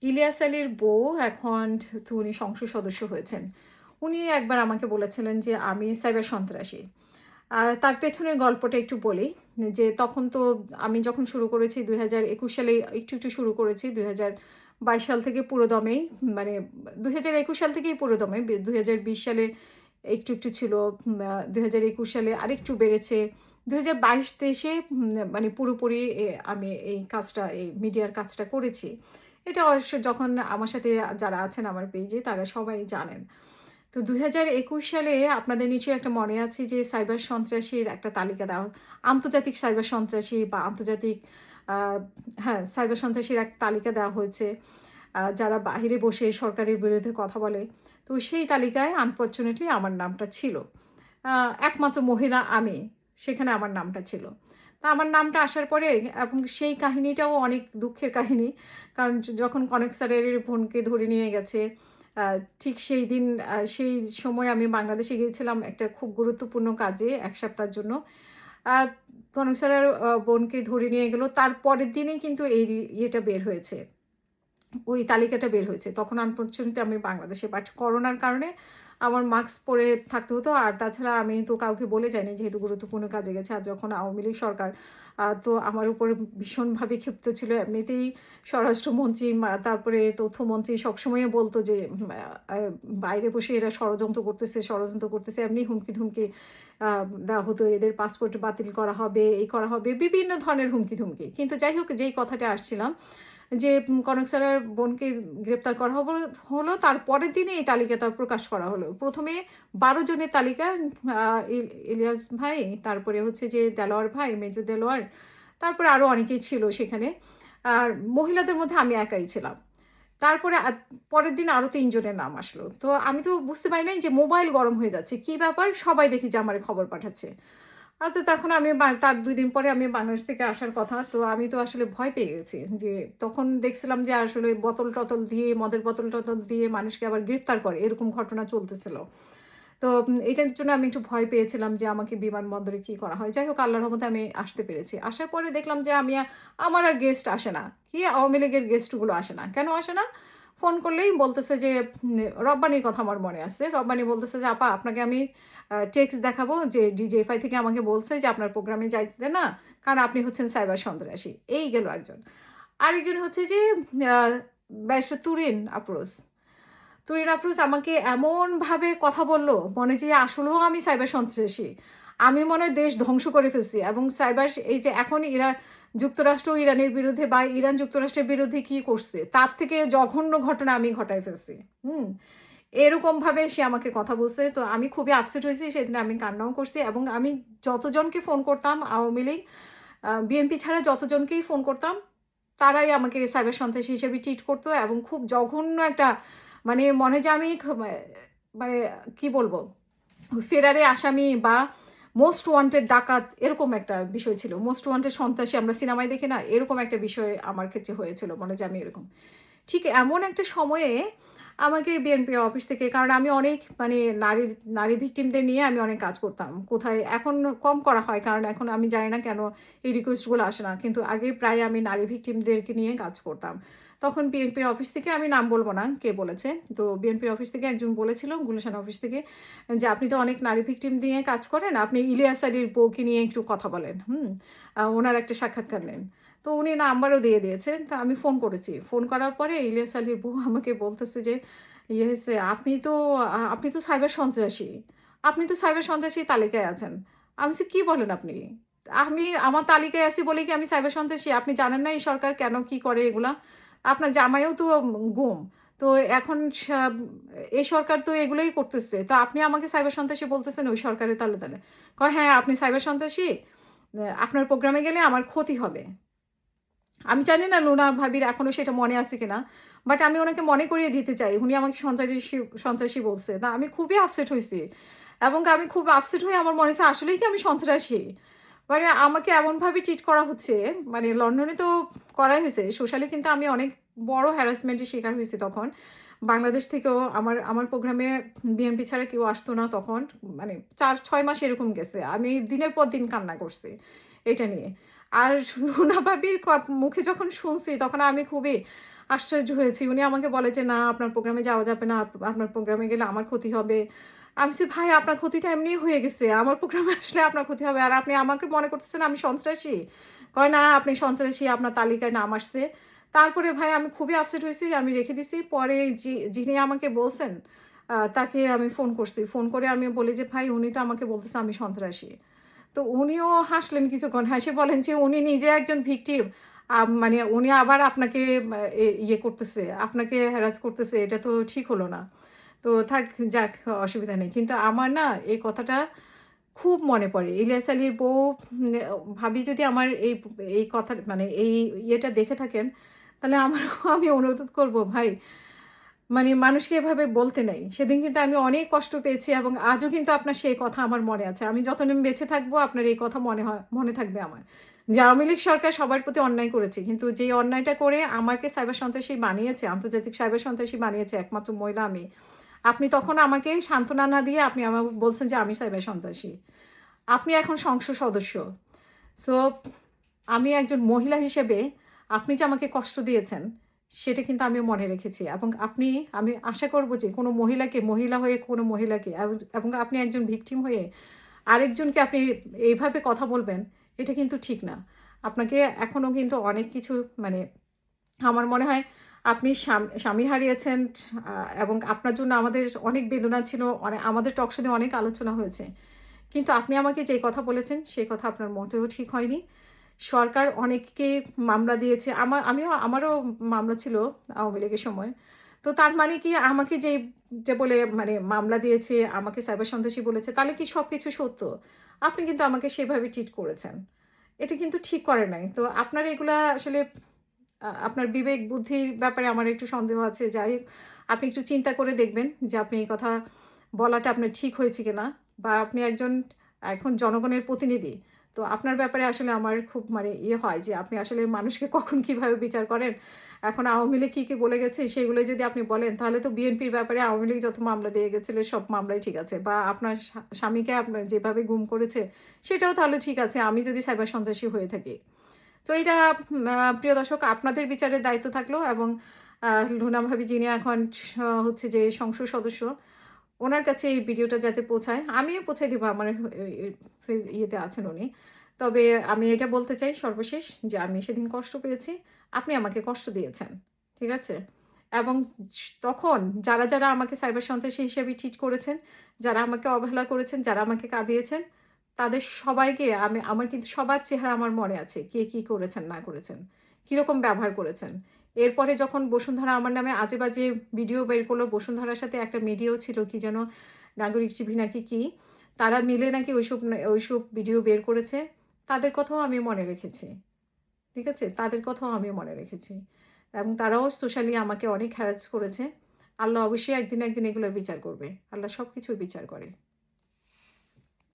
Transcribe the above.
ইলিয়াস আলীর বউ এখন তো উনি সংসদ সদস্য হয়েছেন। উনি একবার আমাকে বলেছিলেন যে, "আমি সাইবার সন্ত্রাসী।" তার পেছনের গল্পটা একটু বলি যে, তখন তো আমি যখন শুরু করেছি ২০২১ সালে একটু শুরু করেছি। ২০২২ সাল থেকে পুরোদমেই মানে ২০২১ সাল থেকেই পুরোদমে ২০২০ সালে একটু ছিল। ২০২১ সালে আরেকটু বেড়েছে। ২০২২-২৩ মানে পুরোপুরি আমি এই কাজটা, এই মিডিয়ার কাজটা করেছি। এটা অবশ্য যখন আমার সাথে যারা আছেন আমার পেজে তারা সবাই জানেন। তো ২০২১ সালে আপনাদের নিশ্চয়ই একটা মনে আছে যে সাইবার সন্ত্রাসীর একটা তালিকা দেওয়া, আন্তর্জাতিক সাইবার সন্ত্রাসী বা আন্তর্জাতিক আ হ্যাঁ, সাইবার সন্ত্রাসীর এক তালিকা দেওয়া হয়েছে। যারা বাহিরে বসে সরকারের বিরুদ্ধে কথা বলে। তো সেই তালিকায় আনফরচুনেটলি আমার নামটা ছিল। আ একমাত্র মহিলা আমি। সেখানে আমার নামটা ছিল। তো আমার নামটা আসার পরে এবং সেই কাহিনীটাও অনেক দুঃখের কাহিনী। কারণ যখন কনক স্যারের বোনকে ধরে নিয়ে গেছে, আ ঠিক সেই দিন সেই সময় আমি বাংলাদেশে গিয়েছিলাম একটা খুব গুরুত্বপূর্ণ কাজে ১ সপ্তাহের জন্য। আ কনক স্যারের বোনকে ধরে নিয়ে গেল। তার পরের দিনেই কিন্তু এই ইয়েটা বের হয়েছে। ওই তালিকাটা বের হয়েছে। তখন আনফরচুনেটলি আমি বাংলাদেশে। বাট করোনার কারণে আমার মাস্ক পরে থাকতে হতো। আর তাছাড়া আমি তো কাউকে বলে যাইনি যেহেতু গুরুত্বপূর্ণ কাজে গেছে। আর যখন আওয়ামী লীগ সরকার তো আমার উপরে ভীষণভাবে ক্ষিপ্ত ছিল। এমনিতেই স্বরাষ্ট্রমন্ত্রী তারপরে তথ্যমন্ত্রী সবসময় বলত যে আ বাইরে বসে এরা ষড়যন্ত্র করতেছে। এমনি হুমকি-ধমকি আ দেওয়া হতো। এদের পাসপোর্ট বাতিল করা হবে, এই করা হবে। বিভিন্ন ধরনের হুমকি-ধমকি। কিন্তু যাই হোক যেই কথাটা আসছিলাম যে কনক স্যারের বোনকে গ্রেপ্তার করা হলো তার পরের দিনই এই তালিকাটা প্রকাশ করা হলো। ১ম এ ১২ জনের তালিকা আ ইলিয়াস ভাই, তারপরে হচ্ছে যে দেলোয়ার ভাই, মেজর দেলোয়ার, তারপরে আরো অনেকেই ছিল সেখানে। আর মহিলাদের মধ্যে আমি একাই ছিলাম। তারপরে পরের দিন আরো ৩ জনের নাম আসলো। তো আমি তো বুঝতে পারি নাই যে মোবাইল গরম হয়ে যাচ্ছে। কি ব্যাপার? সবাই দেখি যে আমারে খবর পাঠাচ্ছে। আচ্ছা, তখন আমি তার ২ দিন পরে আমি বাংলাদেশ থেকে আসার কথা। তো আমি তো আসলে ভয় পেয়ে গেছি। যে তখন দেখছিলাম যে আসলে বোতল-টতল দিয়ে, মদের বোতল-টতল দিয়ে মানুষকে আবার গ্রেফতার করে। এরকম ঘটনা চলতেছিল। তো এটার জন্য আমি একটু ভয় পেয়েছিলাম যে আমাকে বিমানবন্দরে কি করা হয়। যাই হোক আল্লাহর রহমতে আমি আসতে পেরেছি। আসার পরে দেখলাম যে আমার আর গেস্ট আসে না। কি আওয়ামী লীগের গেস্ট গুলো আসে না। কেন আসে না? ফোন করলেই বলতেছে যে রব্বানির কথা আমার মনে আছে। রব্বানি বলতেছে যে, "আপা আপনাকে আমি টেক্সট দেখাবো যে ডিজিএফআই থেকে আমাকে বলছে যে আপনার প্রোগ্রামে যাইতে না। কারণ আপনি হচ্ছেন সাইবার সন্ত্রাসী।" এই গেল একজন। আরেকজন হচ্ছে যে আ ব্যারিস্টার তুরিন আফরোজ। তুরিন আফরোজ আমাকে এমনভাবে কথা বলল, মনে যে আসলেও আমি সাইবার সন্ত্রাসী। আমি মনে হয় দেশ ধ্বংস করে ফেলছি এবং সাইবার এই যে এখন যুক্তরাষ্ট্র ইরানের বিরুদ্ধে বা ইরান যুক্তরাষ্ট্রের বিরুদ্ধে কি করছে, তার থেকে জঘন্য ঘটনা আমি ঘটায় ফেলছি। হুম? এরকমভাবে সে আমাকে কথা বলছে। তো আমি খুবই আপসেট হয়েছি। সেদিন আমি কান্নাও করছি এবং আমি যতজনকে ফোন করতাম আওয়ামী লীগ, বিএনপি ছাড়া যতজনকেই ফোন করতাম, তারাই আমাকে সাইবার সন্ত্রাসী হিসেবে ট্রিট করতো এবং খুব জঘন্য একটা মানে মনে হয় যে আমি মানে কি বলবো? ফেরারি আসামি বা মোস্ট ওয়ান্টেড ডাকাত এরকম একটা বিষয় ছিল। মোস্ট ওয়ান্টেড সন্ত্রাসী আমরা সিনেমায় দেখি না? এরকম একটা বিষয় আমার ক্ষেত্রে হয়েছিল। মনে হয় যে আমি এরকম। ঠিক এমন একটা সময়ে আমাকে বিএনপির অফিস থেকে কারণ আমি অনেক মানে নারী ভিকটিমদের নিয়ে আমি অনেক কাজ করতাম। কোথায় এখন কম করা হয় কারণ এখন আমি জানি না কেন এই রিকোয়েস্ট গুলো আসে না। কিন্তু আগে প্রায় আমি নারী ভিকটিমদেরকে নিয়ে কাজ করতাম। তখন বিএনপির অফিস থেকে আমি নাম বলব না কে বলেছে। তো বিএনপির অফিস থেকে একজন বলেছিল গুলশান অফিস থেকে যে, "আপনি তো অনেক নারী ভিকটিম নিয়ে কাজ করেন। আপনি ইলিয়াস আলীর বউকে নিয়ে একটু কথা বলেন।" উনার একটা সাক্ষাৎকার নেন। তো উনি নাম্বারও দিয়ে দিয়েছেন। তো আমি ফোন করেছি। ফোন করার পরে ইলিয়াস আলীর বউ আমাকে বলতেছে যে, ইয়ে হয়েছে, আপনি তো সাইবার সন্ত্রাসী। আপনি তো সাইবার সন্ত্রাসীর তালিকায় আছেন।" আমি বলছি, "কি বলেন আপনি? আমার তালিকায় আছি বলেই কি আমি সাইবার সন্ত্রাসী? আপনি জানেন না এই সরকার কেন কি করে এগুলা? আপনার জামাইও তো গুম। তো এখন এই সরকার তো এগুলোই করতেছে। তো আপনি আমাকে সাইবার সন্ত্রাসী বলতেছেন ওই সরকারের তালে। কয়, "হ্যাঁ, আপনি সাইবার সন্ত্রাসী। আপনার প্রোগ্রামে গেলে আমার ক্ষতি হবে।" আমি জানি না লুনা ভাবির এখনো সেটা মনে আছে কিনা। বাট আমি উনাকে মনে করিয়ে দিতে চাই। উনি আমাকে সন্ত্রাসী বলছে। আমি খুবই আপসেট হইছি। এবং আমি খুব আপসেট হয়ে আমার মনে হচ্ছে আসলেই কি আমি সন্ত্রাসী? মানে আমাকে এমনভাবে ট্রিট করা হচ্ছে, মানে লন্ডনে তো করাই হইছে। সোশ্যালি কিন্তু আমি অনেক বড় হ্যারাসমেন্ট এর শিকার হইছি তখন। বাংলাদেশ থেকেও আমার প্রোগ্রামে বিএনপি ছাড়া কেউ আসতো না তখন। মানে ৪-৬ মাস এরকম গেছে। আমি দিনের পর দিন কান্না করছি এটা নিয়ে। আর রুনা ভাবির মুখে যখন শুনছি তখন আমি খুবই আশ্চর্য হয়েছি। উনি আমাকে বলে যে, "না, আপনার প্রোগ্রামে যাওয়া যাবে না। আপনার প্রোগ্রামে গেলে আমার ক্ষতি হবে।" আমি বলছি, "ভাই, আপনার ক্ষতি তো এমনিই হয়ে গেছে। আমার প্রোগ্রামে আসলে আপনার ক্ষতি হবে। আর আপনি আমাকে মনে করতেছেন আমি সন্ত্রাসী?" কয়, "না, আপনি সন্ত্রাসী। আপনার তালিকায় নাম আসছে।" তারপরে ভাই আমি খুবই আপসেট হইছি। আমি রেখে দিছি। পরে যিনি আমাকে বলছেন, তাকে আমি ফোন করছি। ফোন করে আমি বলি যে, "ভাই, উনি তো আমাকে বলতেছে আমি সন্ত্রাসী।" তো উনিও হাসলেন কিছুক্ষণ। হেসে বলেন যে, "উনি নিজে একজন ভিকটিম। মানে উনি আবার আপনাকে ইয়ে করতেছে, আপনাকে হ্যারাস করতেছে। এটা তো ঠিক হলো না।" তো থাক, যাক, অসুবিধা নেই। কিন্তু আমার না এই কথাটা খুব মনে পড়ে। ইলিয়াস আলীর বউ, ভাবি যদি আমার এই কথা মানে এই ইয়েটা দেখে থাকেন, তাহলে আমি অনুরোধ করব, ভাই, মানে মানুষকে এভাবে বলতে নেই। সেদিন কিন্তু আমি অনেক কষ্ট পেয়েছি এবং আজও কিন্তু আপনার সেই কথা আমার মনে আছে। আমি যতদিন বেঁচে থাকবো আপনার এই কথা মনে থাকবে আমার। যে আওয়ামী লীগ সরকার সবার প্রতি অন্যায় করেছে। কিন্তু যেই অন্যায়টা করে আমাকে সাইবার সন্ত্রাসী বানিয়েছে, আন্তর্জাতিক সাইবার সন্ত্রাসী বানিয়েছে একমাত্র মহিলা আমি। আপনি তখন আমাকে সান্ত্বনা না দিয়ে আপনি আমাকে বলছেন যে আমি সাইবার সন্ত্রাসী। আপনি এখন সংসদ সদস্য। সো আমি একজন মহিলা হিসেবে আপনি যে আমাকে কষ্ট দিয়েছেন, সেটা কিন্তু আমি মনে রেখেছি এবং আমি আশা করব যে কোনো মহিলাকে, মহিলা হয়ে কোনো মহিলাকে এবং আপনি একজন ভিকটিম হয়ে আরেকজনকে আপনি এইভাবে কথা বলবেন, এটা কিন্তু ঠিক না। আপনাকে এখনো কিন্তু অনেক কিছু মানে আমার মনে হয় আপনি স্বামী হারিয়েছেন, আ এবং আপনার জন্য আমাদের অনেক বেদনা ছিল। আমাদের টক শোতে অনেক আলোচনা হয়েছে। কিন্তু আপনি আমাকে যে কথা বলেছেন, সেই কথা আপনার মোটেও ঠিক হয়নি। সরকার অনেককে মামলা দিয়েছে। আমারও মামলা ছিল আওয়ামী লীগের সময়। তো তার মানে কি আমাকে যে বলে মানে মামলা দিয়েছে, আমাকে সাইবার সন্ত্রাসী বলেছে, তাহলে কি সবকিছু সত্য? আপনি কিন্তু আমাকে সেভাবে ট্রিট করেছেন। এটা কিন্তু ঠিক করেন নাই। তো আপনার এগুলা আসলে আপনার বিবেক বুদ্ধির ব্যাপারে আমার একটু সন্দেহ আছে। যাই হোক, আপনি একটু চিন্তা করে দেখবেন যে আপনি এই কথা বলাটা আপনার ঠিক হয়েছে কিনা? বা আপনি একজন এখন জনগণের প্রতিনিধি। তো আপনার ব্যাপারে আসলে আমার খুব মানে ইয়ে হয় যে আপনি আসলে মানুষকে কখন কিভাবে বিচার করেন। এখন আওয়ামী লীগ কি বলে গেছে সেগুলোই যদি আপনি বলেন, তাহলে তো বিএনপির ব্যাপারে আওয়ামী লীগ যত মামলা দিয়ে গেছিল সব মামলাই ঠিক আছে। বা আপনার স্বামীকে আপনার যেভাবে গুম করেছে সেটাও তাহলে ঠিক আছে, আমি যদি সাইবার সন্ত্রাসী হয়ে থাকি। তো এইটা, প্রিয় দর্শক, আপনাদের বিচারের দায়িত্ব থাকলো এবং আ লুনা ভাবি যিনি এখন হচ্ছে যে সংসদ সদস্য, উনার কাছে এই ভিডিওটা যাতে পৌঁছায়। আমিও পৌঁছায় দিব, আমার ইয়েতে আছেন উনি। তবে আমি এটা বলতে চাই সর্বশেষ যে আমি সেদিন কষ্ট পেয়েছি। আপনি আমাকে কষ্ট দিয়েছেন। ঠিক আছে? এবং তখন যারা আমাকে সাইবার সন্ত্রাসী হিসেবে ট্রিট করেছেন, যারা আমাকে অবহেলা করেছেন, যারা আমাকে কাঁদিয়েছেন, তাদের সবাইকে আমার কিন্তু সবার চেহারা আমার মনে আছে। কে কি করেছেন না করেছেন, কিরকম ব্যবহার করেছেন। এরপরে যখন বসুন্ধরা আমার নামে আজে-বাজে ভিডিও বের করলো, বসুন্ধরার সাথে একটা মিডিয়াও ছিল কি যেন, নাগরিক টিভি নাকি কি, তারা মিলে নাকি ওইসব ভিডিও বের করেছে। তাদের কথাও আমি মনে রেখেছি। ঠিক আছে? তাদের কথাও আমি মনে রেখেছি। এবং তারাও সোশ্যালি আমাকে অনেক হ্যারাস করেছে। আল্লাহ অবশ্যই একদিন না একদিন এগুলোর বিচার করবে। আল্লাহ সবকিছুর বিচার করে।